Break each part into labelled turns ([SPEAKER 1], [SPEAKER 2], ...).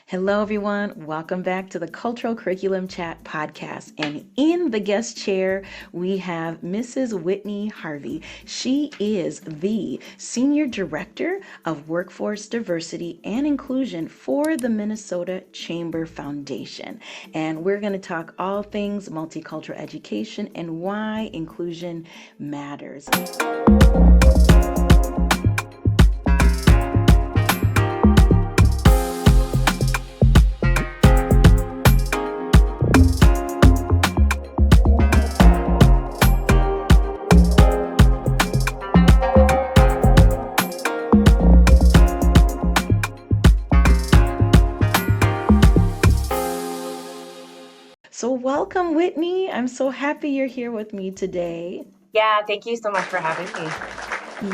[SPEAKER 1] Hello, everyone. Welcome back to the Cultural Curriculum Chat podcast. And in the guest chair, we have Mrs. Whitney Harvey. She is the Senior Director of Workforce Diversity and Inclusion for the Minnesota Chamber Foundation. And we're going to talk all things multicultural education and why inclusion matters. So welcome, Whitney. I'm so happy you're here with me today.
[SPEAKER 2] Yeah, thank you so much for having me.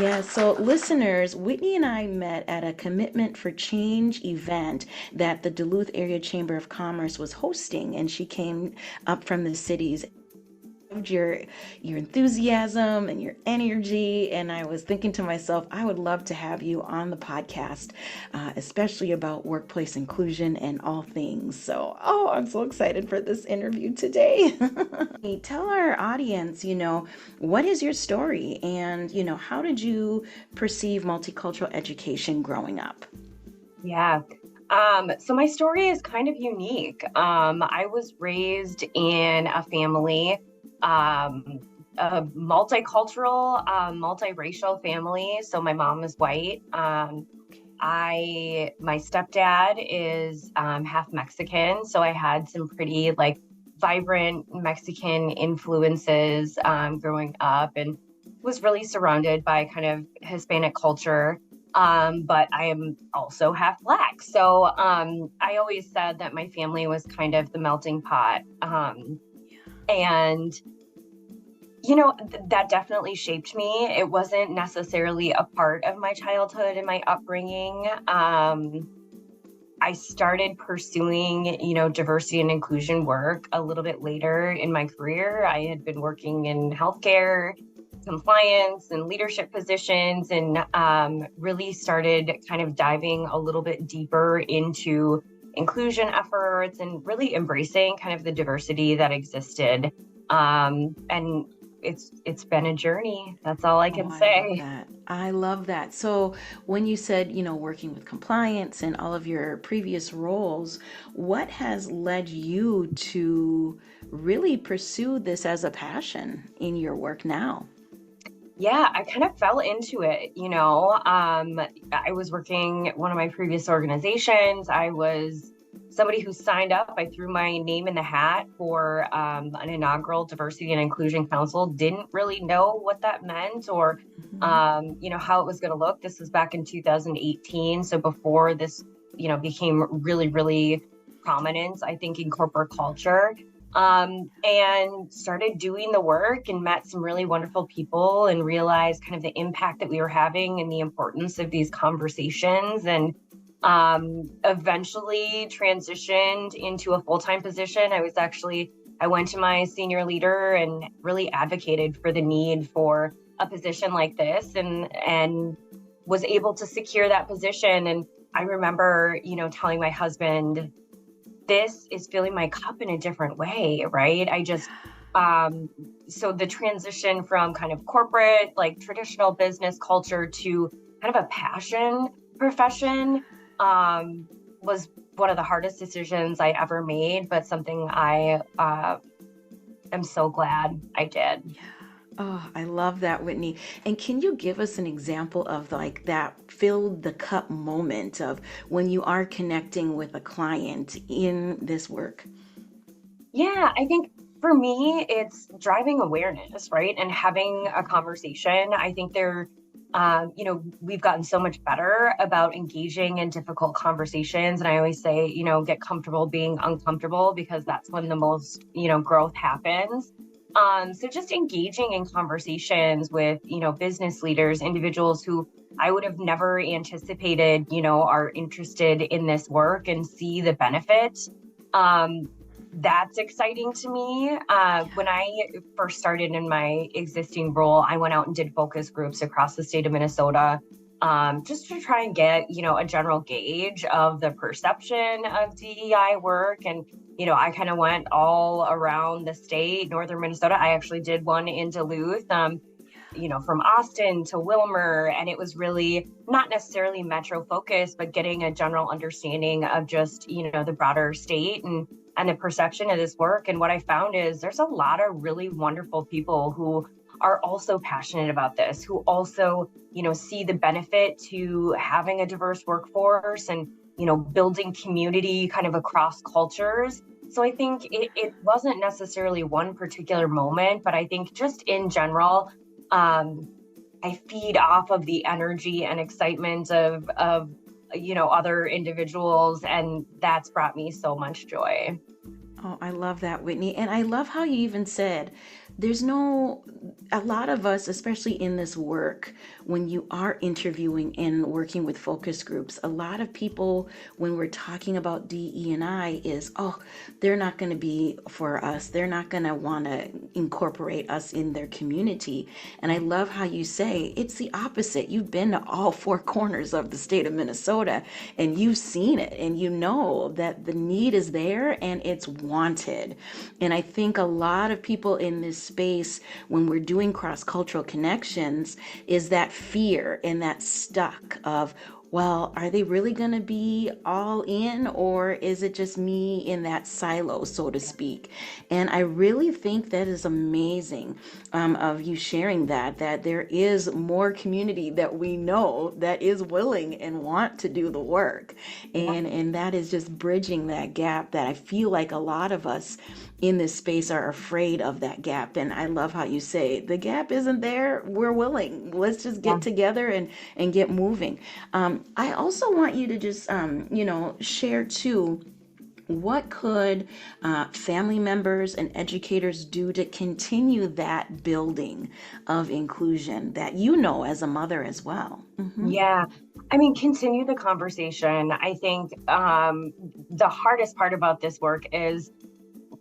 [SPEAKER 1] Yeah, so listeners, Whitney and I met at a Commitment for Change event that the Duluth Area Chamber of Commerce was hosting, and she came up from the cities. Your enthusiasm and your energy, and I was thinking to myself, I would love to have you on the podcast, especially about workplace inclusion and all things. So, I'm so excited for this interview today. Tell our audience, what is your story, and how did you perceive multicultural education growing up?
[SPEAKER 2] Yeah. So my story is kind of unique. I was raised in a family, a multicultural, multiracial family. So my mom is white. My stepdad is half Mexican. So I had some pretty vibrant Mexican influences growing up, and was really surrounded by kind of Hispanic culture. But I am also half Black. So I always said that my family was kind of the melting pot. And, that definitely shaped me. It wasn't necessarily a part of my childhood and my upbringing. I started pursuing, diversity and inclusion work a little bit later in my career. I had been working in healthcare, compliance, and leadership positions, and really started kind of diving a little bit deeper into inclusion efforts and really embracing kind of the diversity that existed. And it's been a journey. That's all I can say.
[SPEAKER 1] I love that. So when you said, working with compliance and all of your previous roles, what has led you to really pursue this as a passion in your work now?
[SPEAKER 2] Yeah, I kind of fell into it, I was working one of my previous organizations. I was somebody who signed up. I threw my name in the hat for an inaugural Diversity and Inclusion Council. Didn't really know what that meant or, how it was going to look. This was back in 2018. So before this, became really, really prominent, I think, in corporate culture. And started doing the work and met some really wonderful people and realized kind of the impact that we were having and the importance of these conversations, and eventually transitioned into a full-time position. I went to my senior leader and really advocated for the need for a position like this, and was able to secure that position. And I remember, telling my husband, this is filling my cup in a different way, right? So the transition from kind of corporate, traditional business culture to kind of a passion profession was one of the hardest decisions I ever made, but something I am so glad I did.
[SPEAKER 1] Yeah. Oh, I love that, Whitney. And can you give us an example of that filled the cup moment of when you are connecting with a client in this work?
[SPEAKER 2] Yeah, I think for me, it's driving awareness, right? And having a conversation. I think we've gotten so much better about engaging in difficult conversations. And I always say, get comfortable being uncomfortable, because that's when the most, growth happens. So just engaging in conversations with, business leaders, individuals who I would have never anticipated, are interested in this work and see the benefit. That's exciting to me. When I first started in my existing role, I went out and did focus groups across the state of Minnesota. just to try and get, a general gauge of the perception of DEI work. And, I kind of went all around the state, northern Minnesota. I actually did one in Duluth, from Austin to Wilmer. And it was really not necessarily metro focused, but getting a general understanding of just, the broader state and the perception of this work. And what I found is there's a lot of really wonderful people who are also passionate about this, who also, see the benefit to having a diverse workforce and, building community kind of across cultures. So I think it wasn't necessarily one particular moment, but I think just in general, I feed off of the energy and excitement of other individuals, and that's brought me so much joy.
[SPEAKER 1] Oh, I love that, Whitney. And I love how you even said a lot of us, especially in this work, when you are interviewing and working with focus groups, a lot of people, when we're talking about DE&I is, oh, they're not going to be for us. They're not going to want to incorporate us in their community. And I love how you say it's the opposite. You've been to all four corners of the state of Minnesota and you've seen it, and you know that the need is there and it's wanted. And I think a lot of people in this space, when we're doing cross-cultural connections, is that fear and that stuck of, well, are they really going to be all in, or is it just me in that silo, so to speak? And I really think that is amazing of you sharing that there is more community that we know that is willing and want to do the work. And that is just bridging that gap that I feel like a lot of us in this space are afraid of that gap. And I love how you say the gap isn't there. We're willing. Let's just get together and get moving. I also want you to just, share too, what could family members and educators do to continue that building of inclusion that as a mother as well? Mm-hmm.
[SPEAKER 2] Yeah. I mean, continue the conversation. I think the hardest part about this work is,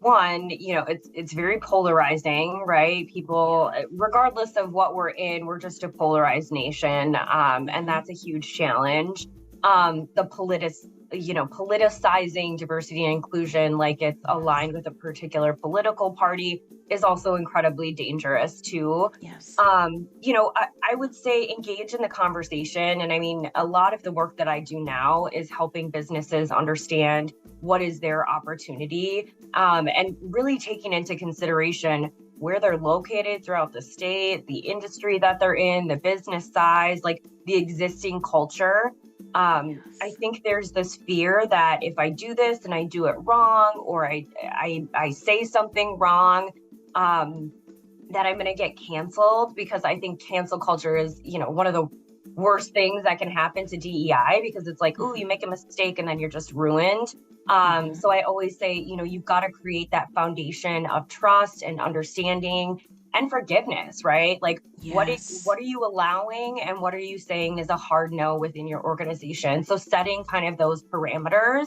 [SPEAKER 2] one, it's very polarizing, right? People, regardless of what we're in, we're just a polarized nation. And that's a huge challenge. Politicizing diversity and inclusion, like it's aligned with a particular political party, is also incredibly dangerous too.
[SPEAKER 1] Yes.
[SPEAKER 2] I would say engage in the conversation. And I mean, a lot of the work that I do now is helping businesses understand what is their opportunity, and really taking into consideration where they're located throughout the state, the industry that they're in, the business size, like the existing culture. I think there's this fear that if I do this and I do it wrong, or I say something wrong, that I'm going to get canceled, because I think cancel culture is, one of the worst things that can happen to DEI, because it's like, oh, you make a mistake and then you're just ruined. So I always say, you've got to create that foundation of trust and understanding and forgiveness, right? Like,
[SPEAKER 1] Yes.
[SPEAKER 2] what are you allowing and what are you saying is a hard no within your organization? So setting kind of those parameters,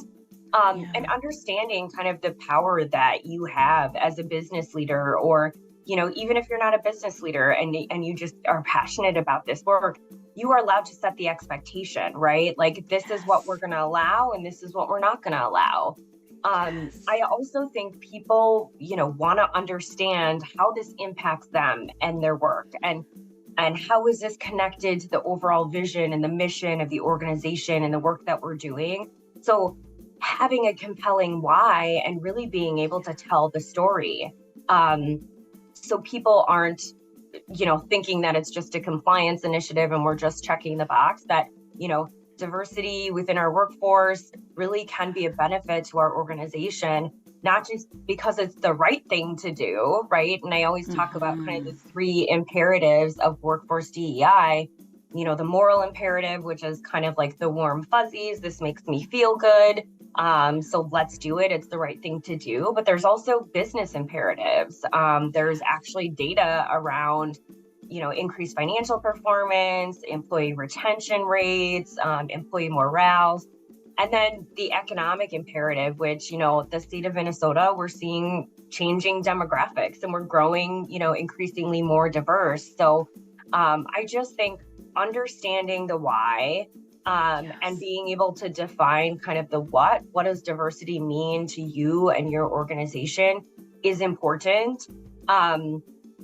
[SPEAKER 2] and understanding kind of the power that you have as a business leader, or, even if you're not a business leader and you just are passionate about this work, you are allowed to set the expectation, right? Like, this is what we're going to allow and this is what we're not going to allow. I also think people, want to understand how this impacts them and their work, and how is this connected to the overall vision and the mission of the organization and the work that we're doing. So having a compelling why and really being able to tell the story, so people aren't, thinking that it's just a compliance initiative and we're just checking the box, that, diversity within our workforce really can be a benefit to our organization, not just because it's the right thing to do, right? And I always talk about kind of the three imperatives of workforce DEI, the moral imperative, which is kind of like the warm fuzzies. This makes me feel good. So let's do it. It's the right thing to do. But there's also business imperatives. There's actually data around, increased financial performance, employee retention rates, employee morale. And then the economic imperative, which, the state of Minnesota, we're seeing changing demographics and we're growing, increasingly more diverse. So I just think understanding the why, and being able to define kind of the what does diversity mean to you and your organization is important.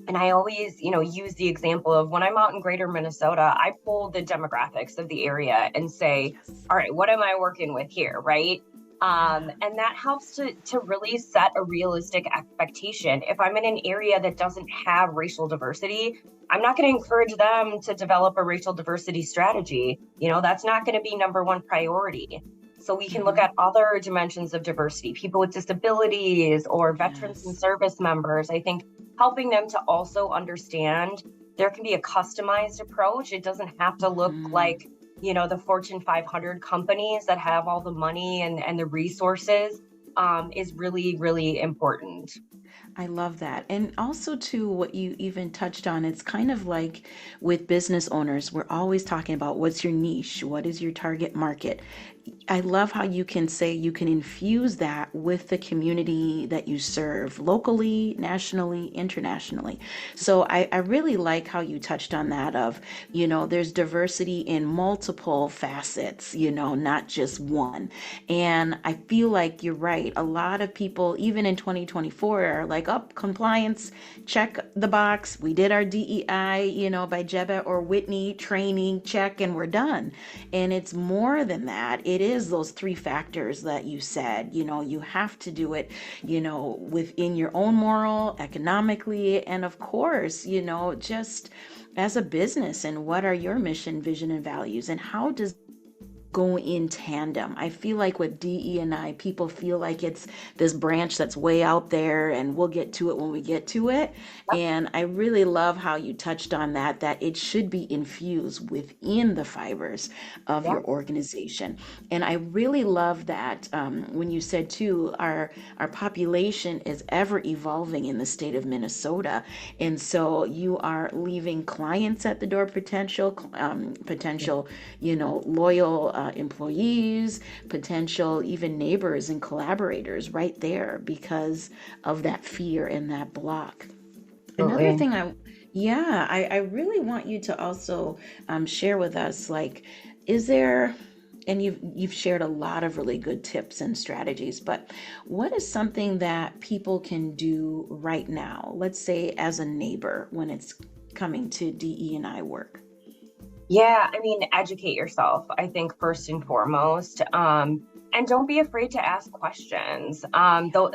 [SPEAKER 2] And I always, use the example of when I'm out in greater Minnesota, I pull the demographics of the area and say,
[SPEAKER 1] Yes.
[SPEAKER 2] all right, what am I working with here, right? And that helps to really set a realistic expectation. If I'm in an area that doesn't have racial diversity, I'm not going to encourage them to develop a racial diversity strategy. That's not going to be number one priority. So we can look at other dimensions of diversity, people with disabilities or veterans and
[SPEAKER 1] Yes.
[SPEAKER 2] service members. I think helping them to also understand there can be a customized approach. It doesn't have to look like, the Fortune 500 companies that have all the money and the resources, is really, really important.
[SPEAKER 1] I love that. And also, too, what you even touched on, it's kind of like with business owners, we're always talking about what's your niche, what is your target market. I love how you can say you can infuse that with the community that you serve locally, nationally, internationally. So I really like how you touched on that of, there's diversity in multiple facets, not just one. And I feel like you're right. A lot of people, even in 2024, are like, oh, compliance, check the box. We did our DEI, by Jebeh or Whitney training, check, and we're done. And it's more than that. It is those three factors that you said. You have to do it, within your own moral, economically, and of course, just as a business. And what are your mission, vision, and values? And how does go in tandem? I feel like with DE&I, people feel like it's this branch that's way out there and we'll get to it when we get to it. And I really love how you touched on that it should be infused within the fibers of
[SPEAKER 2] Yeah.
[SPEAKER 1] your organization. And I really love that when you said too, our population is ever evolving in the state of Minnesota. And so you are leaving clients at the door, potential, loyal employees, potential even neighbors and collaborators right there because of that fear and that block. Another
[SPEAKER 2] Absolutely.
[SPEAKER 1] thing I really want you to also share with us, like, is there, and you've shared a lot of really good tips and strategies, but what is something that people can do right now, let's say as a neighbor, when it's coming to DE&I work?
[SPEAKER 2] Yeah, I mean, educate yourself, I think, first and foremost. And don't be afraid to ask questions. Though,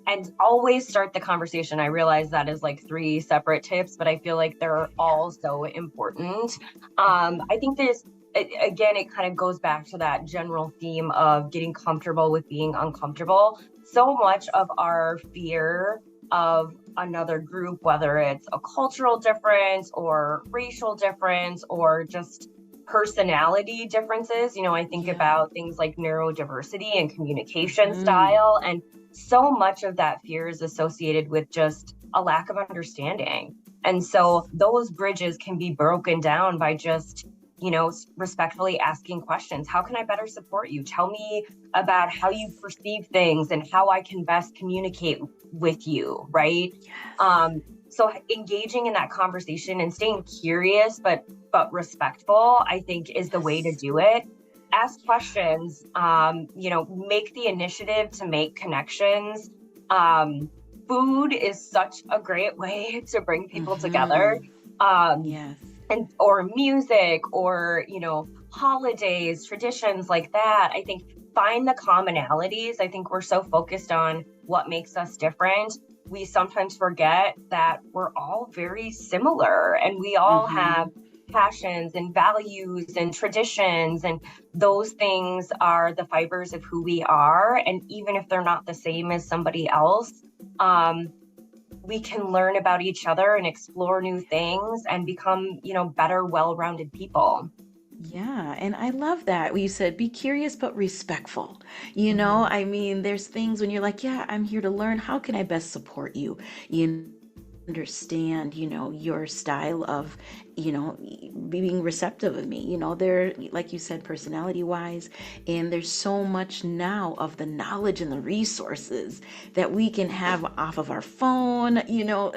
[SPEAKER 2] and always start the conversation. I realize that is like three separate tips, but I feel like they're all so important. I think again, it kind of goes back to that general theme of getting comfortable with being uncomfortable. So much of our fear of another group, whether it's a cultural difference or racial difference or just personality differences. I think
[SPEAKER 1] Yeah.
[SPEAKER 2] about things like neurodiversity and communication style, and so much of that fear is associated with just a lack of understanding. And so those bridges can be broken down by just respectfully asking questions. How can I better support you? Tell me about how you perceive things and how I can best communicate with you, right?
[SPEAKER 1] Yes.
[SPEAKER 2] So engaging in that conversation and staying curious but respectful, I think, is the way to
[SPEAKER 1] Yes.
[SPEAKER 2] do it. Ask questions, make the initiative to make connections. Food is such a great way to bring people together.
[SPEAKER 1] Yes.
[SPEAKER 2] Or music or holidays, traditions like that. I think find the commonalities. I think we're so focused on what makes us different, we sometimes forget that we're all very similar and we all have passions and values and traditions, and those things are the fibers of who we are. And even if they're not the same as somebody else, we can learn about each other and explore new things and become, better, well-rounded people.
[SPEAKER 1] Yeah, and I love that. You said be curious but respectful.
[SPEAKER 2] Mhm.
[SPEAKER 1] I mean, there's things when you're like, yeah, I'm here to learn. How can I best support you? You understand, your style of being receptive of me. They're, like you said, personality wise, and there's so much now of the knowledge and the resources that we can have off of our phone.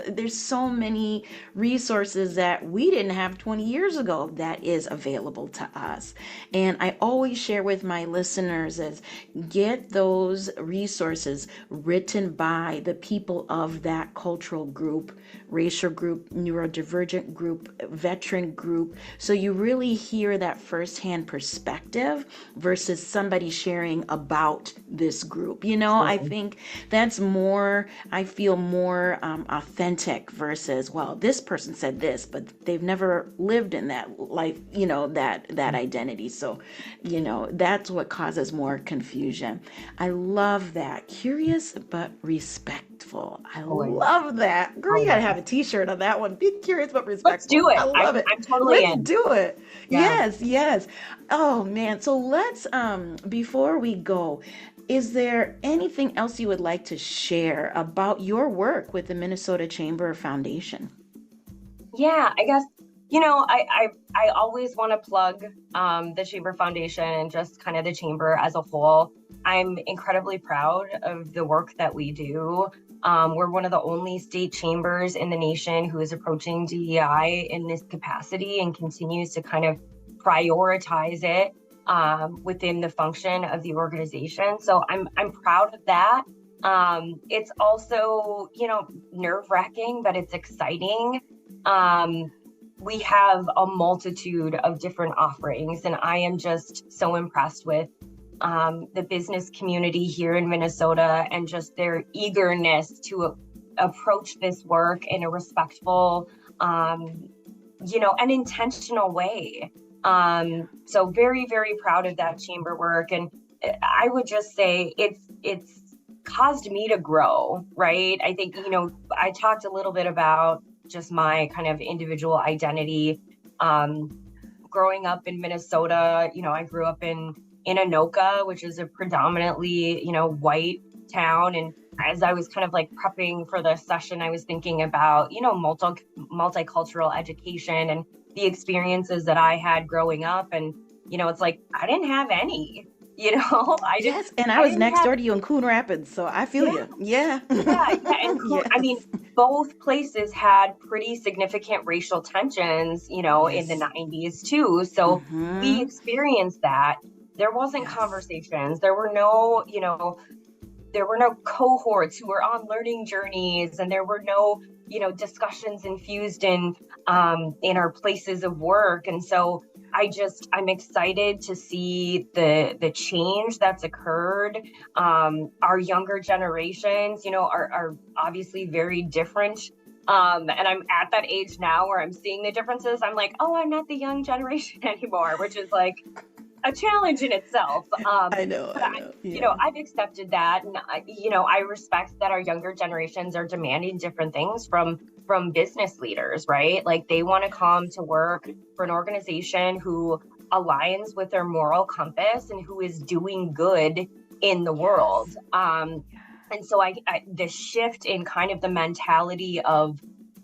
[SPEAKER 1] There's so many resources that we didn't have 20 years ago that is available to us. And I always share with my listeners is get those resources written by the people of that cultural group, racial group, neurodivergent group, veteran group, so you really hear that firsthand perspective versus somebody sharing about this group. I think that's more, I feel more authentic versus, well, this person said this, but they've never lived in that life, that identity. So, that's what causes more confusion. I love that. Curious but respectful. I love that. Girl, you gotta have a t-shirt on that one. Be curious but respectful.
[SPEAKER 2] Let's do it.
[SPEAKER 1] I love it.
[SPEAKER 2] I'm totally in.
[SPEAKER 1] Let's do it.
[SPEAKER 2] Yeah.
[SPEAKER 1] Yes. Oh man. So let's before we go, is there anything else you would like to share about your work with the Minnesota Chamber Foundation?
[SPEAKER 2] Yeah, I guess, I always want to plug the Chamber Foundation and just kind of the Chamber as a whole. I'm incredibly proud of the work that we do. We're one of the only state chambers in the nation who is approaching DEI in this capacity and continues to kind of prioritize it within the function of the organization. So I'm proud of that. It's also, nerve-wracking, but it's exciting. We have a multitude of different offerings, and I am just so impressed with the business community here in Minnesota and just their eagerness to approach this work in a respectful, an intentional way. So very, very proud of that chamber work. And I would just say it's caused me to grow, right? I think, I talked a little bit about just my kind of individual identity. Growing up in Minnesota, I grew up in Anoka, which is a predominantly, white town. And as I was kind of like prepping for this session, I was thinking about, multicultural education and the experiences that I had growing up. And, it's like, I didn't have any,
[SPEAKER 1] Yes, and I was next door to you in Coon Rapids, so I feel you. Yeah.
[SPEAKER 2] Yeah. And
[SPEAKER 1] Yes.
[SPEAKER 2] I mean, both places had pretty significant racial tensions, in the 90s too. So we experienced that. There wasn't conversations. There were no, cohorts who were on learning journeys, and there were no, discussions infused in our places of work. And so I'm excited to see the change that's occurred. Our younger generations, are obviously very different. And I'm at that age now where I'm seeing the differences. I'm like, oh, I'm not the young generation anymore, which is like a challenge in itself.
[SPEAKER 1] I know. Yeah.
[SPEAKER 2] I've accepted that, and I respect that our younger generations are demanding different things from business leaders, right? Like they want to come to work for an organization who aligns with their moral compass and who is doing good in the world. And so the shift in kind of the mentality of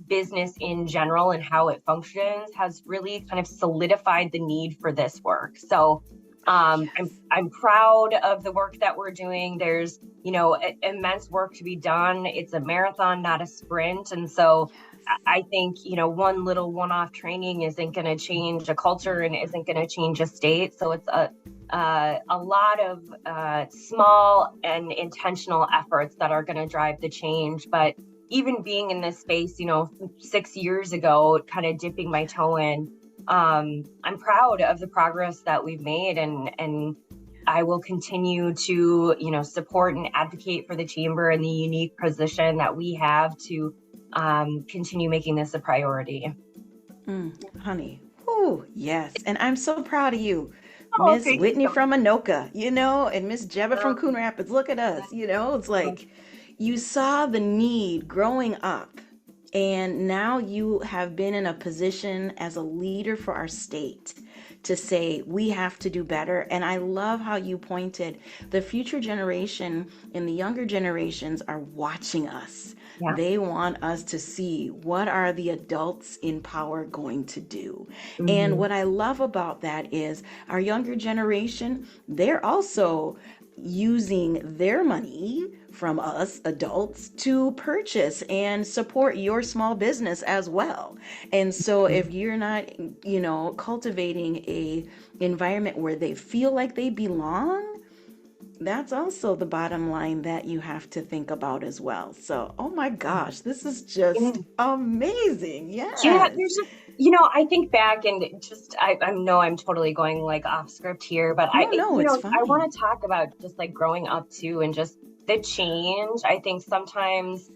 [SPEAKER 2] business in general and how it functions has really kind of solidified the need for this work. So I'm proud of the work that we're doing. There's, immense work to be done. It's a marathon, not a sprint. And so I think, one little one-off training isn't going to change a culture and isn't going to change a state. So it's a lot of small and intentional efforts that are going to drive the change. But even being in this space, 6 years ago, kind of dipping my toe in, I'm proud of the progress that we've made, and I will continue to, support and advocate for the chamber and the unique position that we have to continue making this a priority.
[SPEAKER 1] Honey, oh yes, and I'm so proud of you.
[SPEAKER 2] Oh,
[SPEAKER 1] Miss Whitney from Anoka, and Miss Jebeh from Coon Rapids. Look at us, it's like you saw the need growing up, and now you have been in a position as a leader for our state to say we have to do better. And I love how you pointed the future generation and the younger generations are watching us.
[SPEAKER 2] Yeah.
[SPEAKER 1] They want us to see what are the adults in power going to do. And
[SPEAKER 2] Mhm.
[SPEAKER 1] what I love about that is our younger generation, they're also using their money from us adults to purchase and support your small business as well. And so if you're not, cultivating a environment where they feel like they belong, that's also the bottom line that you have to think about as well. So, oh my gosh, this is
[SPEAKER 2] Yeah.
[SPEAKER 1] just amazing.
[SPEAKER 2] Yeah,
[SPEAKER 1] Yes.
[SPEAKER 2] there's just, I think back and just, I know I'm totally going like off script here, but
[SPEAKER 1] No, no, it's
[SPEAKER 2] I
[SPEAKER 1] fine.
[SPEAKER 2] want to talk about just like growing up too and just the change. I think sometimes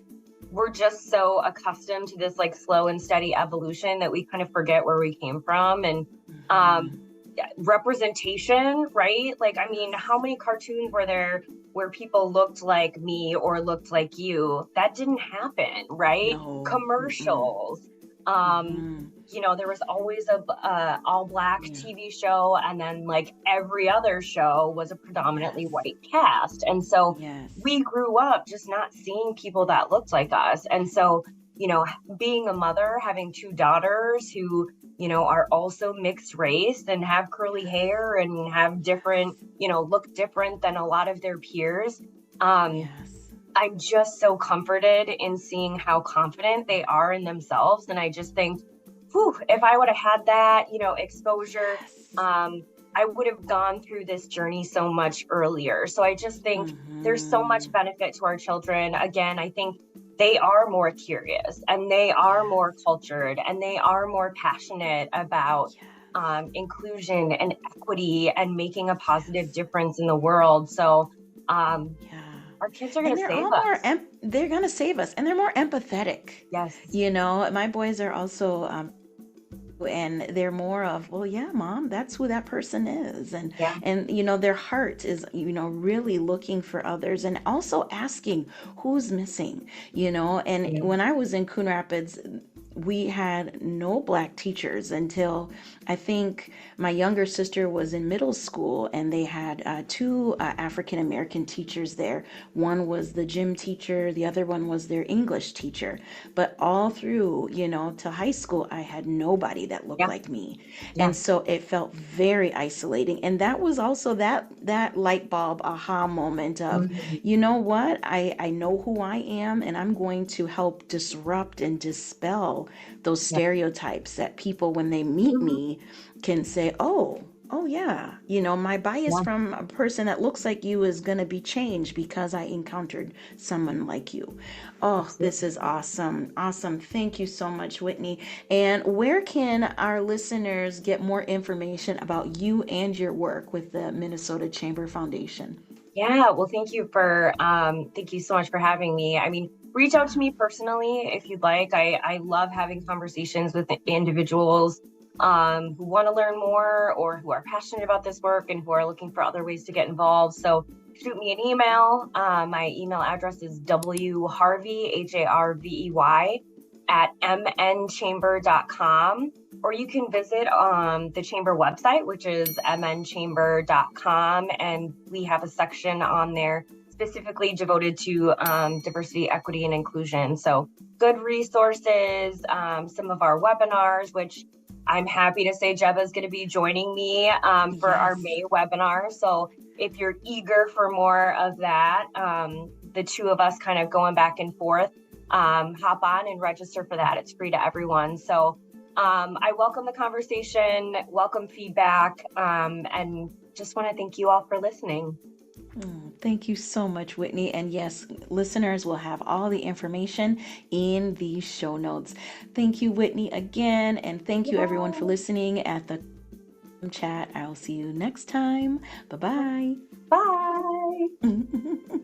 [SPEAKER 2] we're just so accustomed to this like slow and steady evolution that we kind of forget where we came from. And um,
[SPEAKER 1] Mhm.
[SPEAKER 2] yeah, representation, right? Like, I mean, how many cartoons were there where people looked like me or looked like you? That didn't happen, right?
[SPEAKER 1] No. Mm-mm.
[SPEAKER 2] Commercials. Um,
[SPEAKER 1] Mm-hmm.
[SPEAKER 2] there was always a all black
[SPEAKER 1] Yeah.
[SPEAKER 2] TV show, and then like every other show was a predominantly
[SPEAKER 1] Yes.
[SPEAKER 2] white cast. And so
[SPEAKER 1] Yes.
[SPEAKER 2] we grew up just not seeing people that looked like us. And so, you know, being a mother, having two daughters who, are also mixed race and have curly hair and have different, look different than a lot of their peers. Um,
[SPEAKER 1] Yes.
[SPEAKER 2] I'm just so comforted in seeing how confident they are in themselves. And I just think, whew, if I would have had that, exposure,
[SPEAKER 1] Yes.
[SPEAKER 2] um, I would have gone through this journey so much earlier. So I just think there's so much
[SPEAKER 1] Mm-hmm.
[SPEAKER 2] benefit to our children. Again, I think they are more curious and they are more
[SPEAKER 1] Yes.
[SPEAKER 2] cultured and they are more passionate about
[SPEAKER 1] Yes.
[SPEAKER 2] inclusion and equity and making a positive
[SPEAKER 1] Yes.
[SPEAKER 2] difference in the world. So
[SPEAKER 1] Yeah.
[SPEAKER 2] our kids are going
[SPEAKER 1] And
[SPEAKER 2] to
[SPEAKER 1] they're
[SPEAKER 2] save
[SPEAKER 1] all more,
[SPEAKER 2] us.
[SPEAKER 1] they're going to save us, and they're more empathetic.
[SPEAKER 2] Yes.
[SPEAKER 1] My boys are also, and they're more of, well, yeah, mom, that's who that person is.
[SPEAKER 2] Yeah.
[SPEAKER 1] And, their heart is, really looking for others and also asking who's missing, and
[SPEAKER 2] Yeah.
[SPEAKER 1] when I was in Coon Rapids, we had no black teachers until I think my younger sister was in middle school, and they had two African American teachers there. One was the gym teacher, the other one was their English teacher. But all through, to high school, I had nobody that looked
[SPEAKER 2] Yeah.
[SPEAKER 1] like me.
[SPEAKER 2] Yeah.
[SPEAKER 1] And so it felt very isolating. And that was also that light bulb aha moment of,
[SPEAKER 2] Mhm.
[SPEAKER 1] you know what? I know who I am, and I'm going to help disrupt and dispel those
[SPEAKER 2] Yeah.
[SPEAKER 1] stereotypes that people, when they meet
[SPEAKER 2] Mhm.
[SPEAKER 1] me, can say, oh yeah, my bias
[SPEAKER 2] Yeah.
[SPEAKER 1] from a person that looks like you is going to be changed because I encountered someone like you. Oh, this
[SPEAKER 2] Absolutely.
[SPEAKER 1] is awesome. Awesome. Thank you so much, Whitney. And where can our listeners get more information about you and your work with the Minnesota Chamber Foundation?
[SPEAKER 2] Yeah, well, thank you so much for having me. I mean, reach out to me personally if you'd like. I love having conversations with individuals who want to learn more or who are passionate about this work and who are looking for other ways to get involved. So shoot me an email. My email address is wharvey, Harvey, at mnchamber.com. Or you can visit the chamber website, which is mnchamber.com. And we have a section on there specifically devoted to diversity, equity, and inclusion. So good resources, some of our webinars, which I'm happy to say Jebeh is going to be joining me for our
[SPEAKER 1] Yes.
[SPEAKER 2] May webinar. So if you're eager for more of that, the two of us kind of going back and forth, hop on and register for that. It's free to everyone. So I welcome the conversation, welcome feedback, and just want to thank you all for listening.
[SPEAKER 1] Oh, thank you so much, Whitney. And yes, listeners will have all the information in the show notes. Thank you, Whitney, again. And thank you, everyone, for
[SPEAKER 2] Yeah.
[SPEAKER 1] listening at the chat. I'll see you next time. Bye
[SPEAKER 2] Bye.
[SPEAKER 1] bye.